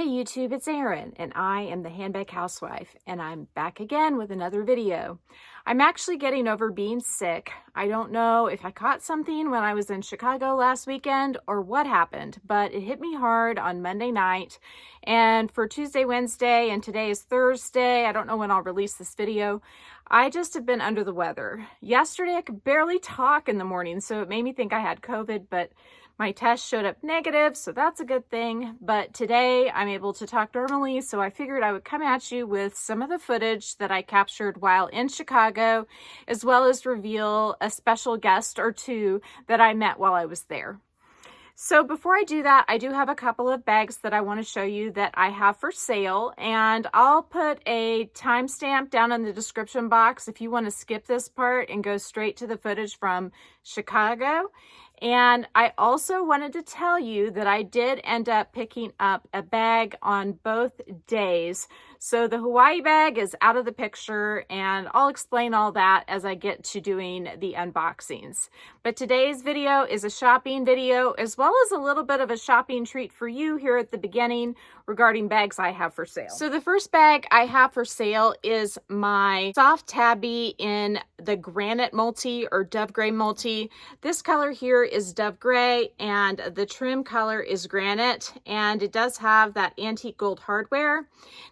YouTube, it's Erin, and I am the Handbag Housewife, and I'm back again with another video. I'm actually getting over being sick. I don't know if I caught something when I was in Chicago last weekend or what happened, but it hit me hard on Monday night, and for Tuesday, Wednesday, and today is Thursday, I don't know when I'll release this video, I just have been under the weather. Yesterday, I could barely talk in the morning, so it made me think I had COVID, but my test showed up negative, so that's a good thing. But today I'm able to talk normally, so I figured I would come at you with some of the footage that I captured while in Chicago, as well as reveal a special guest or two that I met while I was there. So before I do that, I do have a couple of bags that I want to show you that I have for sale, and I'll put a timestamp down in the description box if you want to skip this part and go straight to the footage from Chicago. And I also wanted to tell you that I did end up picking up a bag on both days. So the Hawaii bag is out of the picture, and I'll explain all that as I get to doing the unboxings. But today's video is a shopping video, as well as a little bit of a shopping treat for you here at the beginning regarding bags I have for sale. So the first bag I have for sale is my soft tabby in the granite multi or dove gray multi. This color here is dove gray, and the trim color is granite, and it does have that antique gold hardware.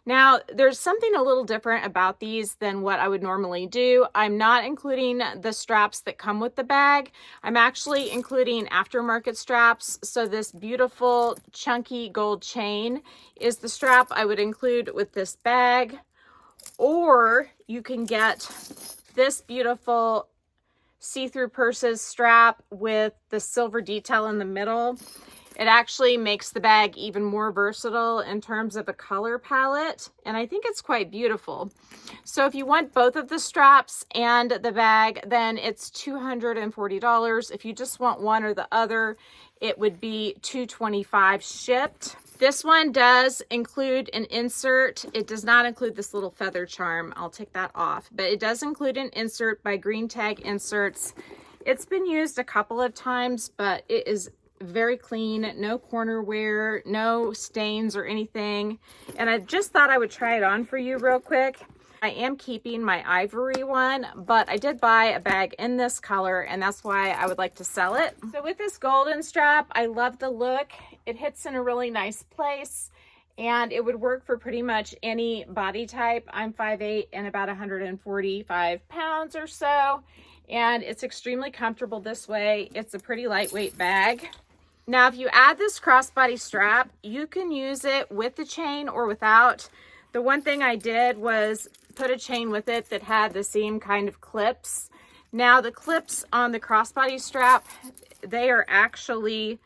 Now, there's something a little different about these than what I would normally do. I'm not including the straps that come with the bag. I'm actually including aftermarket straps. So this beautiful chunky gold chain is the strap I would include with this bag. Or you can get this beautiful see-through purses strap with the silver detail in the middle. It actually makes the bag even more versatile in terms of a color palette, and I think it's quite beautiful. So if you want both of the straps and the bag, then it's $240. If you just want one or the other, it would be $225 shipped. This one does include an insert. It does not include this little feather charm. I'll take that off, but it does include an insert by Green Tag Inserts. It's been used a couple of times, but it is very clean, no corner wear, no stains or anything. And I just thought I would try it on for you real quick. I am keeping my ivory one, but I did buy a bag in this color, and that's why I would like to sell it. So with this golden strap, I love the look. It hits in a really nice place, and it would work for pretty much any body type. I'm 5'8" and about 145 pounds or so, and it's extremely comfortable this way. It's a pretty lightweight bag. Now, if you add this crossbody strap, you can use it with the chain or without. The one thing I did was put a chain with it that had the same kind of clips. Now, the clips on the crossbody strap, they are actually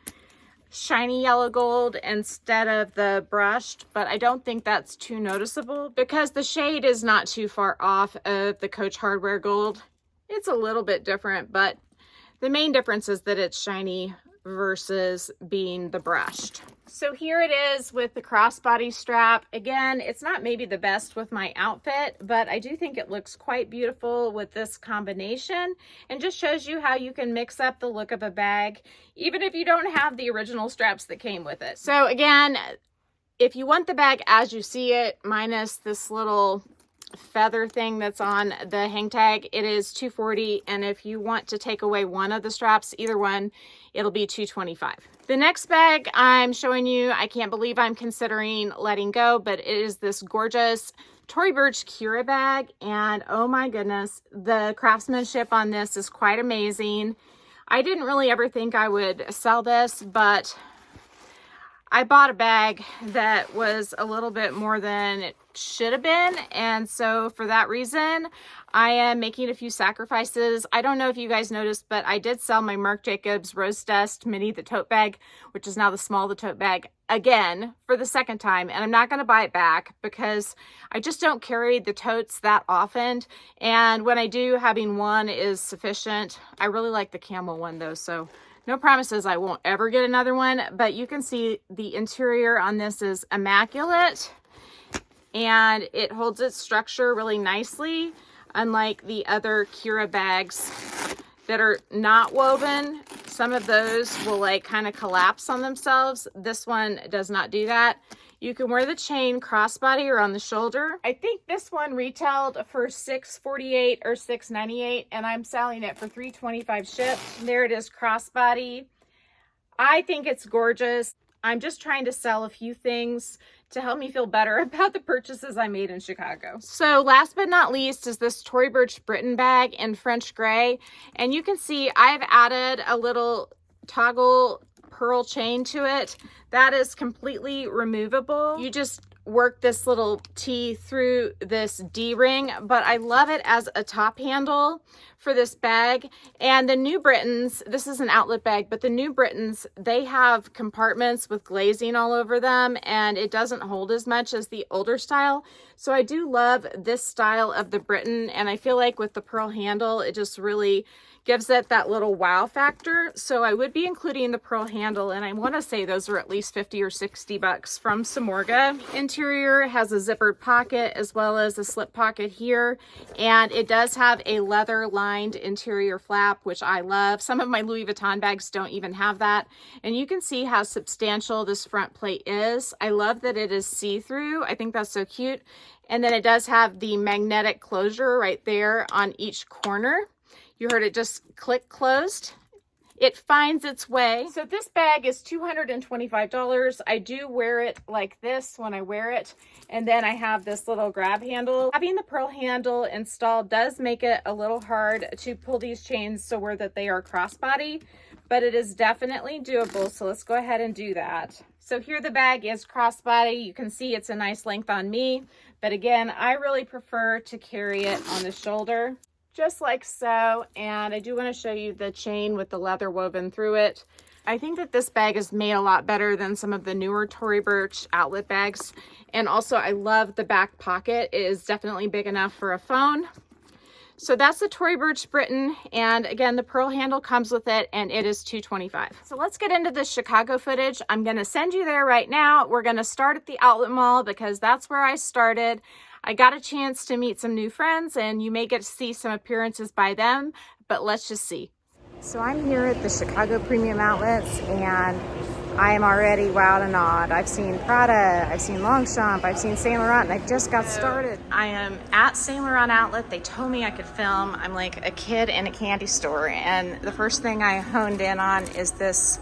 shiny yellow gold instead of the brushed, but I don't think that's too noticeable because the shade is not too far off of the Coach Hardware gold. It's a little bit different, but the main difference is that it's shiny versus being the brushed. So here it is with the crossbody strap. Again, it's not maybe the best with my outfit, but I do think it looks quite beautiful with this combination, and just shows you how you can mix up the look of a bag, even if you don't have the original straps that came with it. So again, if you want the bag as you see it, minus this little feather thing that's on the hang tag, it is $240, and if you want to take away one of the straps, either one, it'll be $225. The next bag I'm showing you, I can't believe I'm considering letting go, but it is this gorgeous Tory Burch Kira bag, and oh my goodness, the craftsmanship on this is quite amazing. I didn't really ever think I would sell this, but I bought a bag that was a little bit more than it should have been, and so for that reason I am making a few sacrifices. I don't know if you guys noticed, but I did sell my Marc Jacobs Rose Dust Mini the tote bag, which is now the small the tote bag, again for the second time, and I'm not going to buy it back because I just don't carry the totes that often, and when I do, having one is sufficient. I really like the camel one though, so no promises I won't ever get another one, but you can see the interior on this is immaculate, and it holds its structure really nicely, unlike the other Kira bags that are not woven. Some of those will like kind of collapse on themselves. This one does not do that. You can wear the chain crossbody or on the shoulder. I think this one retailed for $6.48 or $6.98, and I'm selling it for $3.25 shipped. There it is, crossbody. I think it's gorgeous. I'm just trying to sell a few things to help me feel better about the purchases I made in Chicago. So last but not least is this Tory Burch Britten bag in French gray. And you can see I've added a little toggle pearl chain to it. That is completely removable. You just work this little T through this D-ring, but I love it as a top handle for this bag. And the new Brittens, this is an outlet bag, but the new Brittens, they have compartments with glazing all over them, and it doesn't hold as much as the older style. So I do love this style of the Britten, and I feel like with the pearl handle, it just really gives it that little wow factor. So I would be including the pearl handle, and I want to say those are at least 50 or 60 bucks from Samorga. Interior has a zippered pocket as well as a slip pocket here, and it does have a leather lined interior flap, which I love. Some of my Louis Vuitton bags don't even have that, and you can see how substantial this front plate is. I love that it is see-through. I think that's so cute. And then it does have the magnetic closure right there on each corner. You heard it just click closed. It finds its way. So this bag is $225. I do wear it like this when I wear it. And then I have this little grab handle. Having the pearl handle installed does make it a little hard to pull these chains so where that they are crossbody, but it is definitely doable. So let's go ahead and do that. So here the bag is crossbody. You can see it's a nice length on me, but again, I really prefer to carry it on the shoulder, just like so. And I do want to show you the chain with the leather woven through it. I think that this bag is made a lot better than some of the newer Tory Burch outlet bags. And also I love the back pocket. It is definitely big enough for a phone. So that's the Tory Burch Britten, and again, the pearl handle comes with it, and it is $225. So let's get into the Chicago footage. I'm gonna send you there right now. We're gonna start at the outlet mall because that's where I started. I got a chance to meet some new friends, and you may get to see some appearances by them, but let's just see. So I'm here at the Chicago Premium Outlets, and I am already wowed and awed. I've seen Prada, I've seen Longchamp, I've seen Saint Laurent, and I just got started. I am at Saint Laurent outlet. They told me I could film. I'm like a kid in a candy store, and the first thing I honed in on is this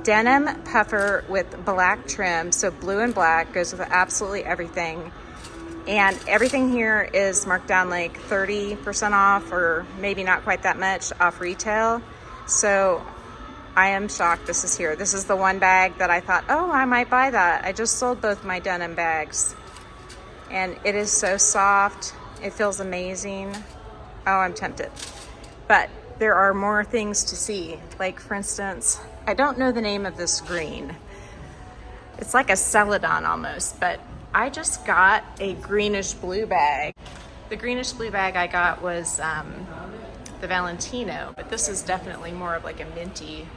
denim puffer with black trim. So blue and black goes with absolutely everything. And everything here is marked down like 30% off, or maybe not quite that much off retail. So I am shocked this is here. This is the one bag that I thought, oh, I might buy that. I just sold both my denim bags, and it is so soft. It feels amazing. Oh, I'm tempted. But there are more things to see. Like, for instance, I don't know the name of this green. It's like a celadon almost, but I just got a greenish blue bag. The greenish blue bag I got was the Valentino, but this is definitely more of like a minty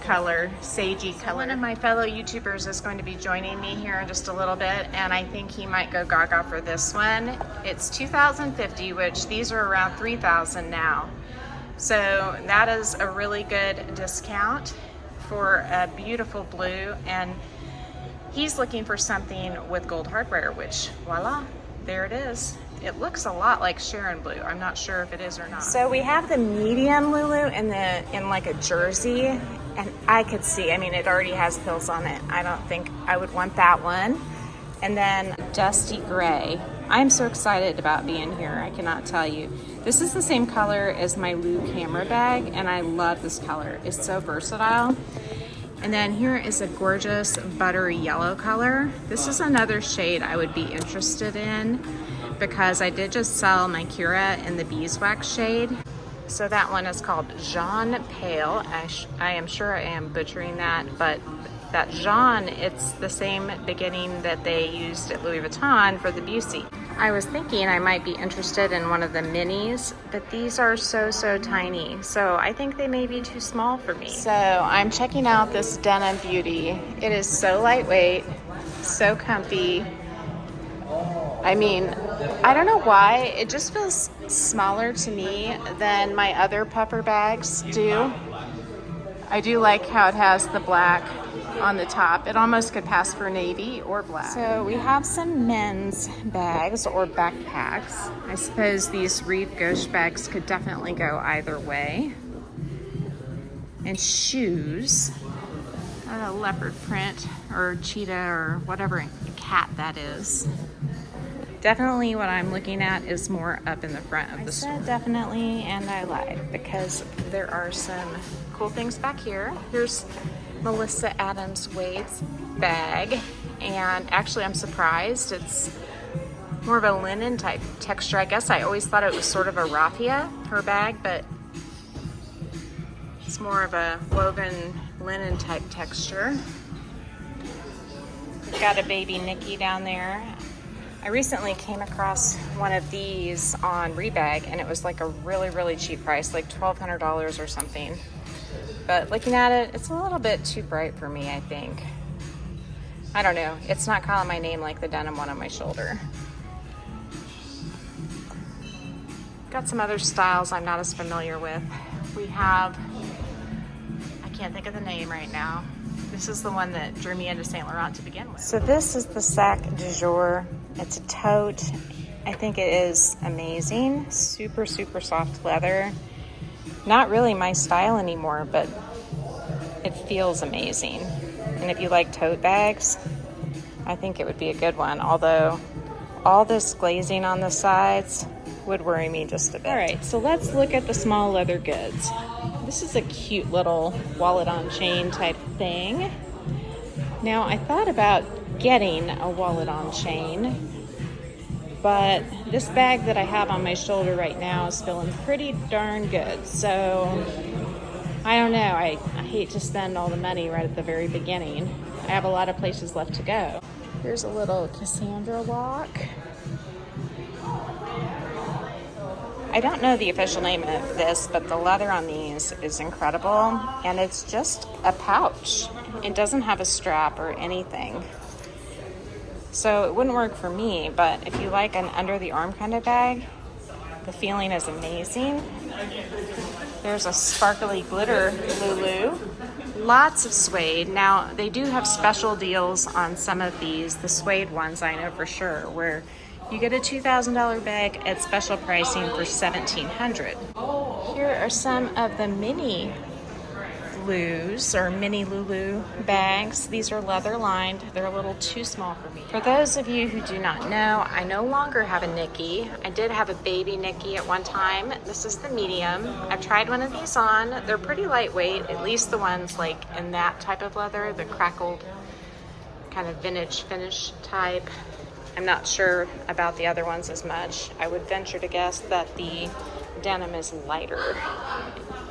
color, sagey color. One of my fellow YouTubers is going to be joining me here in just a little bit, and I think he might go gaga for this one. It's $2,050, which these are around $3,000 now. So that is a really good discount for a beautiful blue, and he's looking for something with gold hardware, which voila, there it is. It looks a lot like Sharon blue. I'm not sure if it is or not. So we have the medium Lulu in like a jersey, and I could see, I mean, it already has pills on it. I don't think I would want that one. And then dusty gray. I'm so excited about being here. I cannot tell you. This is the same color as my Lou camera bag, and I love this color. It's so versatile. And then here is a gorgeous buttery yellow color. This is another shade I would be interested in because I did just sell my Kira in the beeswax shade. So that one is called Jaune Pale. I am sure I am butchering that, but that Jaune, it's the same beginning that they used at Louis Vuitton for the Busey. I was thinking I might be interested in one of the minis, but these are so tiny. So I think they may be too small for me. So I'm checking out this denim beauty. It is so lightweight, so comfy. I mean, I don't know why, it just feels smaller to me than my other puffer bags do. I do like how it has the black on the top. It almost could pass for navy or black. So we have some men's bags or backpacks. I suppose these Reeve Ghost bags could definitely go either way. And shoes. I don't know, leopard print or cheetah or whatever cat that is. Definitely what I'm looking at is more up in the front of the store. I said definitely, and I lied, because there are some cool things back here. Here's Melissa Adams Wade's bag, and actually I'm surprised. It's more of a linen type texture. I guess I always thought it was sort of a raffia, her bag, but it's more of a woven linen type texture. We've got a baby Nikki down there. I recently came across one of these on Rebag, and it was like a really, really cheap price, like $1,200 or something. But looking at it, it's a little bit too bright for me, I think. I don't know. It's not calling my name like the denim one on my shoulder. Got some other styles I'm not as familiar with. We have, I can't think of the name right now. This is the one that drew me into Saint Laurent to begin with. So this is the sac du jour. It's a tote. I think it is amazing. Super, super soft leather. Not really my style anymore, but it feels amazing. And if you like tote bags, I think it would be a good one. Although all this glazing on the sides would worry me just a bit. All right, so let's look at the small leather goods. This is a cute little wallet on chain type thing. Now, I thought about getting a wallet on chain, but this bag that I have on my shoulder right now is feeling pretty darn good. So, I don't know. I hate to spend all the money right at the very beginning. I have a lot of places left to go. Here's a little Cassandra lock. I don't know the official name of this, but the leather on these is incredible, and it's just a pouch. It doesn't have a strap or anything. So it wouldn't work for me, but if you like an under the arm kind of bag, the feeling is amazing. There's a sparkly glitter Lulu. Lots of suede. Now, they do have special deals on some of these, the suede ones I know for sure, where you get a $2,000 bag at special pricing for $1,700. Here are some of the mini Lulus or mini Lulu bags. These are leather lined. They're a little too small for me. For those of you who do not know, I no longer have a Nikki. I did have a baby Nikki at one time. This is the medium. I've tried one of these on. They're pretty lightweight, at least the ones like in that type of leather, the crackled kind of vintage finish type. I'm not sure about the other ones as much. I would venture to guess that the denim is lighter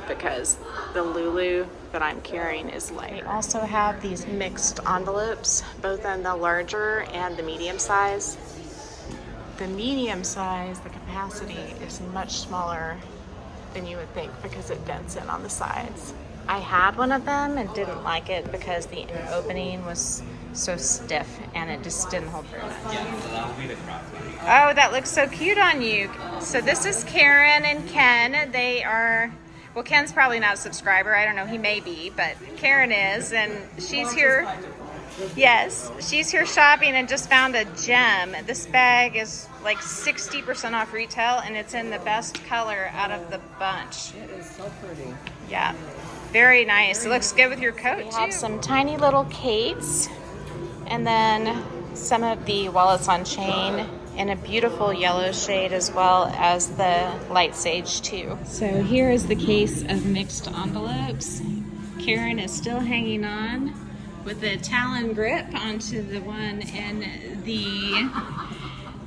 because the Lulu that I'm carrying is lighter. We also have these mixed envelopes, both in the larger and the medium size. The medium size, the capacity is much smaller than you would think because it dents in on the sides. I had one of them and didn't like it because the opening was so stiff and it just didn't hold very much. Oh, that looks so cute on you. So this is Karen and Ken. They are, well, Ken's probably not a subscriber. I don't know, he may be, but Karen is, and she's here. Yes, she's here shopping and just found a gem. This bag is like 60% off retail, and it's in the best color out of the bunch. It is so pretty. Yeah, very nice. It looks good with your coat too. We have some tiny little Kates, and then some of the wallets on chain in a beautiful yellow shade, as well as the light sage too. So here is the case of mixed envelopes. Karen is still hanging on with the talon grip onto the one in the,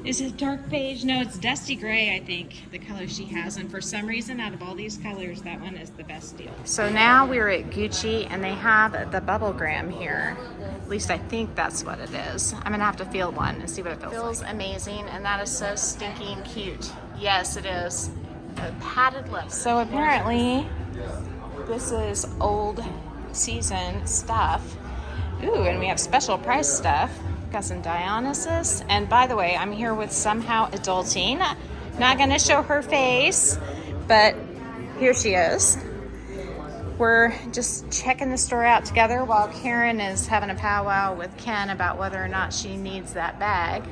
is it dark beige? No, it's dusty gray, I think, the color she has. And for some reason, out of all these colors, that one is the best deal. So now we're at Gucci, and they have the bubblegram here. At least I think that's what it is. I'm gonna have to feel one and see what it feels like. Amazing, and that is so stinking cute. Yes, it is. The padded lips. So apparently, this is old season stuff. Ooh, and we have special price stuff. Got some Dionysus. And by the way, I'm here with Somehow Adulting. Not gonna show her face, but here she is. We're just checking the store out together while Karen is having a powwow with Ken about whether or not she needs that bag.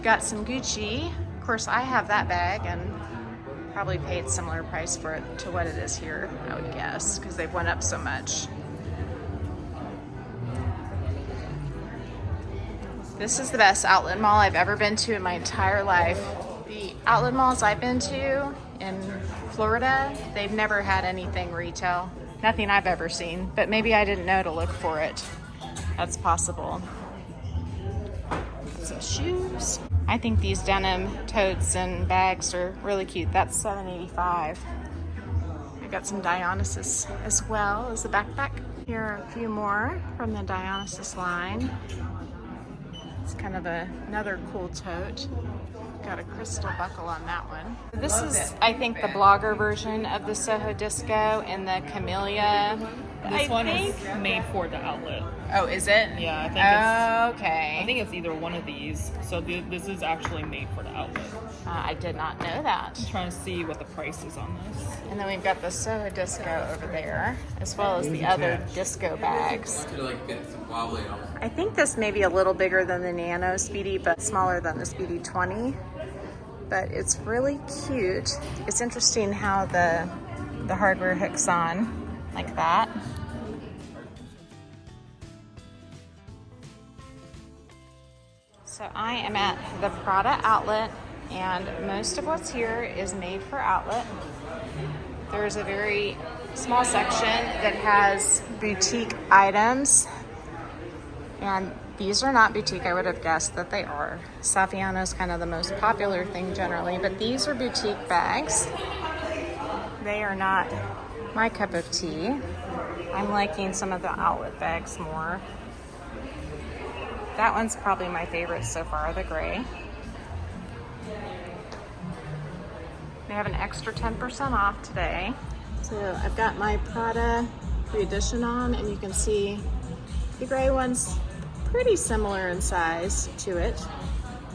Got some Gucci. Of course, I have that bag and probably paid similar price for it to what it is here, I would guess, because they've went up so much. This is the best outlet mall I've ever been to in my entire life. The outlet malls I've been to in Florida, they've never had anything retail. Nothing I've ever seen, but maybe I didn't know to look for it. That's possible. Some shoes. I think these denim totes and bags are really cute. That's $7.85. I got some Dionysus as well as a backpack. Here are a few more from the Dionysus line. It's kind of another cool tote. Got a crystal buckle on that one. This is, I think, the blogger version of the Soho Disco and the Camellia. This one is made for the outlet. Oh, is it? Yeah, I think it's. Okay. I think it's either one of these. So this is actually made for the outlet. I did not know that. I'm trying to see what the price is on this. And then we've got the Soho Disco over there, as well as the other disco bags. I think this may be a little bigger than the Nano Speedy, but smaller than the Speedy 20. But it's really cute. It's interesting how the hardware hooks on like that. So I am at the Prada outlet, and most of what's here is made for outlet. There's a very small section that has boutique items, and these are not boutique. I would have guessed that they are. Saffiano is kind of the most popular thing generally, but these are boutique bags. They are not my cup of tea. I'm liking some of the outlet bags more. That one's probably my favorite so far, the gray. They have an extra 10% off today. So I've got my Prada re-edition on, and you can see the gray one's pretty similar in size to it.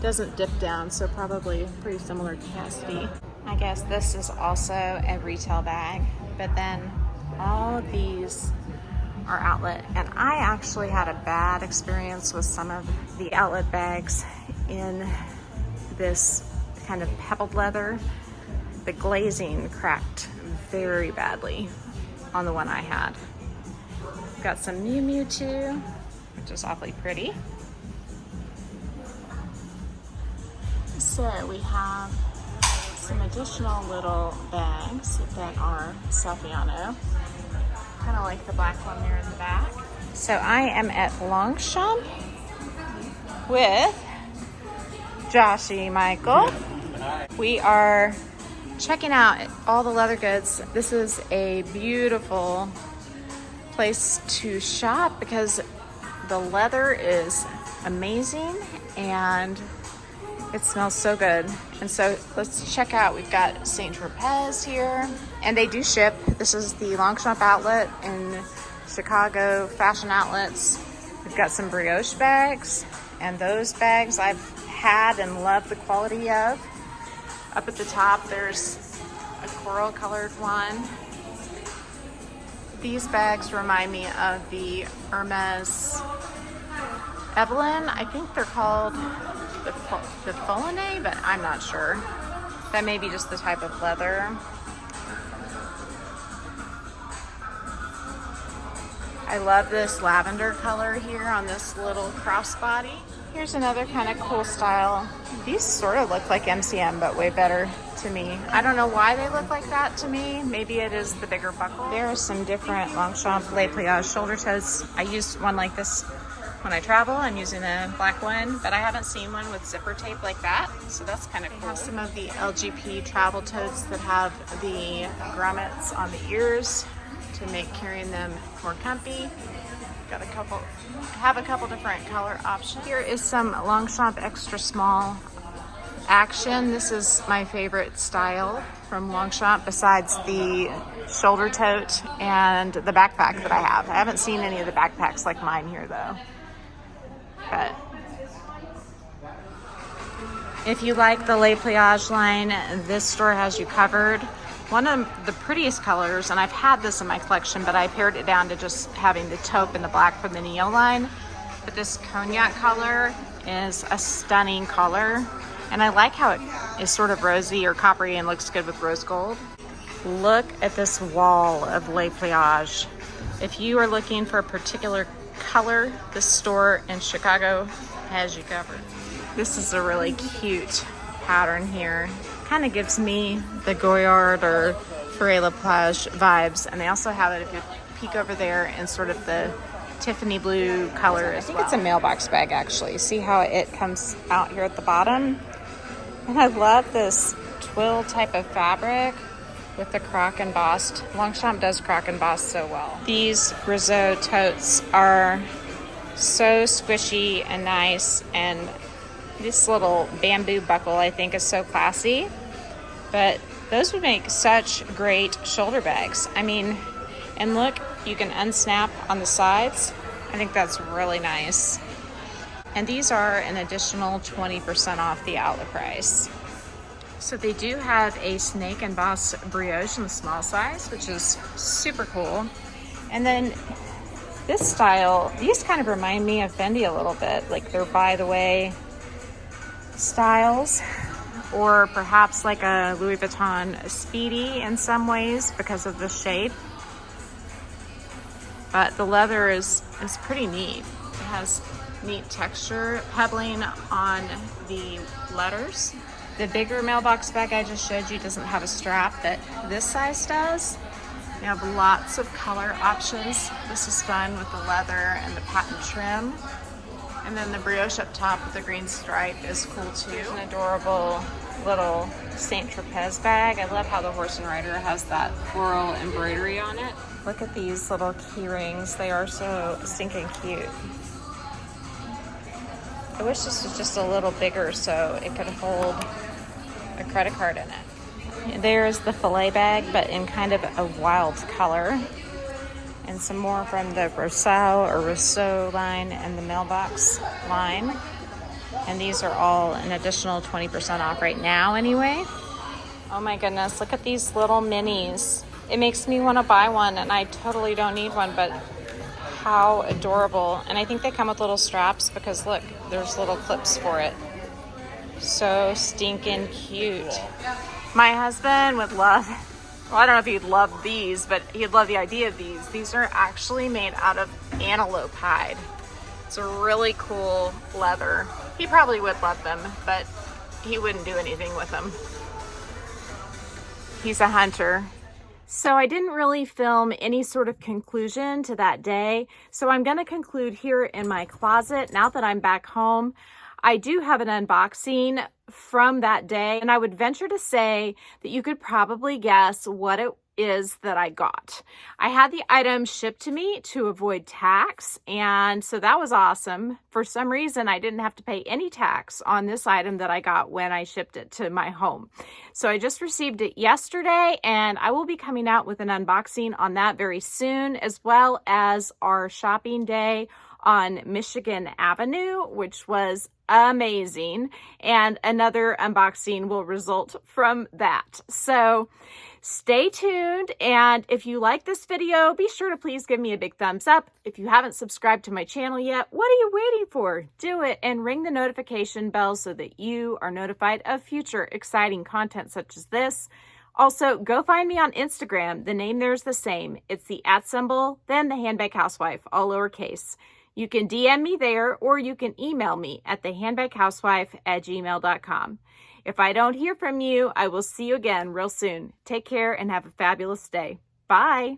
Doesn't dip down, so probably pretty similar capacity. I guess this is also a retail bag, but then all of these are outlet. And I actually had a bad experience with some of the outlet bags in this kind of pebbled leather. The glazing cracked very badly on the one I had. Got some Miu Miu too, which is awfully pretty. So we have some additional little bags that are Saffiano. Kind of like the black one there in the back. So I am at Longchamp with Joshy Michael. We are checking out all the leather goods. This is a beautiful place to shop because the leather is amazing and it smells so good. And so let's check out, we've got Saint Tropez here, and they do ship. This is the Longchamp outlet in Chicago Fashion Outlets. We've got some brioche bags, and those bags I've had and love the quality of. Up at the top, there's a coral colored one. These bags remind me of the Hermes Evelyn. I think they're called the Folene, but I'm not sure. That may be just the type of leather. I love this lavender color here on this little crossbody. Here's another kind of cool style. These sort of look like MCM, but way better to me. I don't know why they look like that to me. Maybe it is the bigger buckle. There are some different Longchamp Le Pliage shoulder totes. I use one like this when I travel. I'm using a black one, but I haven't seen one with zipper tape like that, so that's kind of cool. I have some of the LGP travel totes that have the grommets on the ears to make carrying them more comfy. Got a couple, have a couple different color options. Here is some Longchamp extra small action. This is my favorite style from Longchamp besides the shoulder tote and the backpack that I have. I haven't seen any of the backpacks like mine here though. But if you like the Le Pliage line, this store has you covered. One of the prettiest colors, and I've had this in my collection, but I pared it down to just having the taupe and the black from the Neo line. But this cognac color is a stunning color. And I like how it is sort of rosy or coppery and looks good with rose gold. Look at this wall of Le Pliage. If you are looking for a particular color, this store in Chicago has you covered. This is a really cute pattern here. Kind of gives me the Goyard or Tory Burch vibes. And they also have it, if you peek over there, in sort of the Tiffany blue color as well. I think it's a mailbox bag, actually. See how it comes out here at the bottom? And I love this twill type of fabric with the croc embossed. Longchamp does croc emboss so well. These Rizzo totes are so squishy and nice, and this little bamboo buckle I think is so classy. But those would make such great shoulder bags. I mean, and look, you can unsnap on the sides. I think that's really nice. And these are an additional 20% off the outlet price. So they do have a snake embossed brioche in the small size, which is super cool. And then this style, these kind of remind me of Fendi a little bit, like they're by the way styles, or perhaps like a Louis Vuitton Speedy in some ways because of the shape. But the leather is pretty neat. It has neat texture pebbling on the letters. The bigger mailbox bag I just showed you doesn't have a strap, but this size does. They have lots of color options. This is fun with the leather and the patent trim. And then the brioche up top with the green stripe is cool too. An adorable little Saint Tropez bag. I love how the horse and rider has that floral embroidery on it. Look at these little key rings. They are so stinking cute. I wish this was just a little bigger so it could hold a credit card in it. There's the fillet bag, but in kind of a wild color. And some more from the Rousseau line and the mailbox line. And these are all an additional 20% off right now anyway. Oh my goodness, look at these little minis. It makes me want to buy one, and I totally don't need one, but how adorable. And I think they come with little straps because look, there's little clips for it. So stinking cute. My husband would love, well, I don't know if he'd love these, but he'd love the idea of these. These are actually made out of antelope hide. It's a really cool leather. He probably would love them, but he wouldn't do anything with them. He's a hunter. So I didn't really film any sort of conclusion to that day. So I'm going to conclude here in my closet now that I'm back home. I do have an unboxing from that day, and I would venture to say that you could probably guess what it is that I got. I had the item shipped to me to avoid tax, and so that was awesome. For some reason, I didn't have to pay any tax on this item that I got when I shipped it to my home. So I just received it yesterday, and I will be coming out with an unboxing on that very soon, as well as our shopping day on Michigan Avenue, which was amazing, and another unboxing will result from that. So stay tuned, and if you like this video, be sure to please give me a big thumbs up. If you haven't subscribed to my channel yet, what are you waiting for? Do it, and ring the notification bell so that you are notified of future exciting content such as this. Also, go find me on Instagram. The name there is the same. It's the @ then the Handbag Housewife, all lowercase. You can DM me there, or you can email me at thehandbaghousewife@gmail.com. If I don't hear from you, I will see you again real soon. Take care and have a fabulous day. Bye.